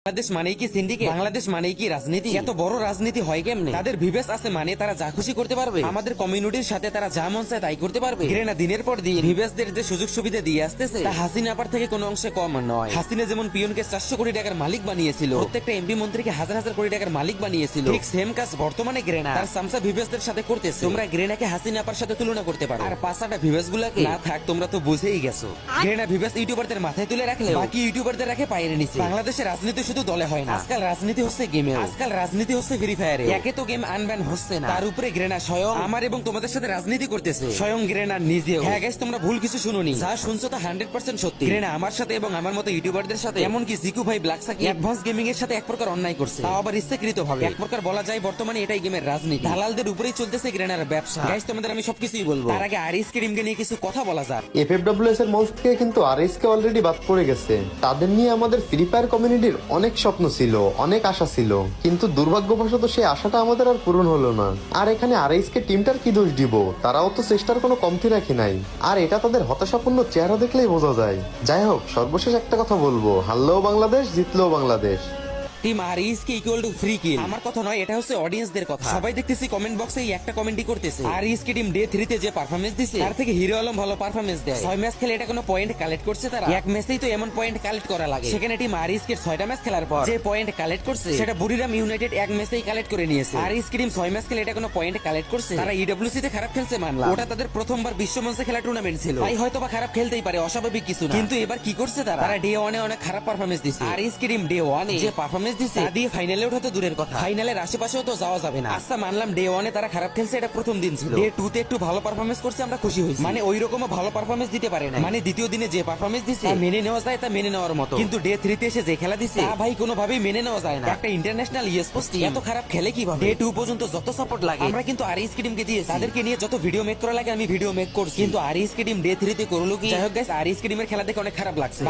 বাংলাদেশ মানেই কি সিন্ডিকেট? বাংলাদেশ মানেই কি রাজনীতি? এত বড় রাজনীতি হয় কেমনে? তাদের ভিভেস আছে মানে তারা যা খুশি করতে পারবে, আমাদের কমিউনিটির সাথে তারা যা মন চায় তাই করতে পারবে। ঘৃণা দিনের পর দিন ভিভেসদের যে সুযোগ সুবিধা দিয়ে আসতেছে তা হাসিনা আপার থেকে কোনো অংশে কম নয়। হাসিনা যেমন পিয়নকে 400 কোটি টাকার মালিক বানিয়েছিল, প্রত্যেকটা এমপি মন্ত্রীকে হাজার হাজার কোটি টাকার মালিক বানিয়েছিল, ঠিক সেম কাজ বর্তমানে ঘৃণা তার সামসা ভিভেসদের সাথে করতেছে। তোমরা ঘৃণাকে হাসিনা আপার সাথে তুলনা করতে পারো, আর পাঁচটা ভিভেস গুলাকে না থাক তোমরা তো বুঝেই গেছো। ঘৃণা ভিভেস ইউটিউবারদের মাথায় তুলে রাখলে বাকি ইউটিউবারদের রাখে পায়ের নিচে। বাংলাদেশের রাজনীতি শুধু দলে হয় না, আজকাল রাজনীতি হচ্ছে গেমে, আজকাল রাজনীতি হচ্ছে ফ্রি ফায়ারে। একে তো গেম আনব্যান হচ্ছে না, তার উপরে ঘৃণা স্বয়ং আমার এবং তোমাদের সাথে রাজনীতি করতেছে, স্বয়ং ঘৃণা নিজেও। হ্যাঁ গাইস, তোমরা ভুল কিছু শুনোনি, যা শুনছো তা 100% সত্যি। ঘৃণা আমার সাথে এবং আমার মতো ইউটিউবারদের সাথে, এমনকি জিকু ভাই ব্ল্যাক সাকি অ্যাডভান্স গেমিং এর সাথে এক প্রকার অন্যায় করছে, তাও আবার ইচ্ছাকৃত ভাবে। এক প্রকার বলা যায় বর্তমানে এটাই গেমের রাজনীতি, দালালদের উপরেই চলতেছে ঘৃণার ব্যবসা। গাইস তোমাদের আমি সবকিছুই বলবো, তার আগে আরিস ক্রিমকে নিয়ে কিছু কথা বলা যাক। এফএফডব্লিউএস এর মঞ্চ থেকে কিন্তু আরএসকে অলরেডি বাদ পড়ে গেছে। তাদের নিয়ে আমাদের ফ্রি ফায়ার কমিউনিটির অনেক স্বপ্ন ছিল, অনেক আশা ছিল, কিন্তু দুর্ভাগ্যবশত সেই আশাটা আমাদের আর পূরণ হলো না। আর এখানে আরএসকে টিমটার কি দোষ দিব? তারাও তো চেষ্টার কোনো কমতি রাখে নাই, আর এটা তাদের হতাশাপূর্ণ চেহারা দেখলেই বোঝা যায়। যাই হোক, সর্বশেষ একটা কথা বলবো, হারলেও বাংলাদেশ, জিতলেও বাংলাদেশ। টিম আরিস কি ইকুয়াল টু ফ্রি কিল? আমার কথা নয়, এটা হচ্ছে অডিয়েন্সদের কথা। সবাই দেখতেছি কমেন্ট বক্সে এই একটা কমেন্টই করতেছে, আরিস কি টিম ডে 3 তে যে পারফরম্যান্স দিছে তার থেকে হিরো আলম ভালো পারফরম্যান্স দেয়। 6 ম্যাচ খেলে এটা কোনো পয়েন্ট কালেক্ট করছে তারা? এক ম্যাচেই তো এমন পয়েন্ট কালেক্ট করা লাগে, সেখানে টিম আরিস কে 6টা ম্যাচ খেলার পর যে পয়েন্ট কালেক্ট করছে সেটা বুড়িরাম ইউনাইটেড এক ম্যাচেই কালেক্ট করে নিয়েছে। আরিস কি টিম 6 ম্যাচ খেলে এটা কোনো পয়েন্ট কালেক্ট করছে? তারা ইডব্লিউসি তে খারাপ খেলছে মানলাম, ওটা তাদের প্রথমবার বিশ্ব মঞ্চে খেলা টুর্নামেন্ট ছিল, তাই হয়তোবা খারাপ খেলতেই পারে, অস্বাভাবিক কিছু না। কিন্তু এবার কি করছে তারা ডে 1 এ অনেক খারাপ পারফরম্যান্স দিছে। আরিস কি টিম ডে 1 এ যে পারফরম্যান্স দিছে তা দিয়ে ফাইনালে ওঠা তো দূরের কথা, ফাইনালের আশেপাশেও তো যাওয়া যাবে না। আচ্ছা মানলাম ডে 1 এ তারা খারাপ খেলছে, এটা প্রথম দিন ছিল। ডে 2 তে একটু ভালো পারফরম্যান্স করছে, আমরা খুশি হইছি, মানে ওই রকম ভালো পারফরম্যান্স দিতে পারে না, মানে দ্বিতীয় দিনে যে পারফরম্যান্স দিছে তা মেনে নেওয়া যায়, তা মেনে নেওয়ার মতো। কিন্তু ডে 3 তে এসে যে খেলা দিছে তা ভাই কোনোভাবেই মেনে নেওয়া যায় না। একটা ইন্টারন্যাশনাল ইস্পোর্টস টিম এত খারাপ খেলে কিভাবে? ডে 2 পর্যন্ত যত সাপোর্ট লাগে আমরা কিন্তু আরএস কে টিমকে দিয়েছি, তাদেরকে নিয়ে যত ভিডিও মেক করা লাগে আমি ভিডিও মেক করছি, কিন্তু আরএস কে টিম ডে 3 তে করলো কি? যাই হোক গাইস, আরএস কে টিমের খেলা দেখে অনেক খারাপ লাগছে।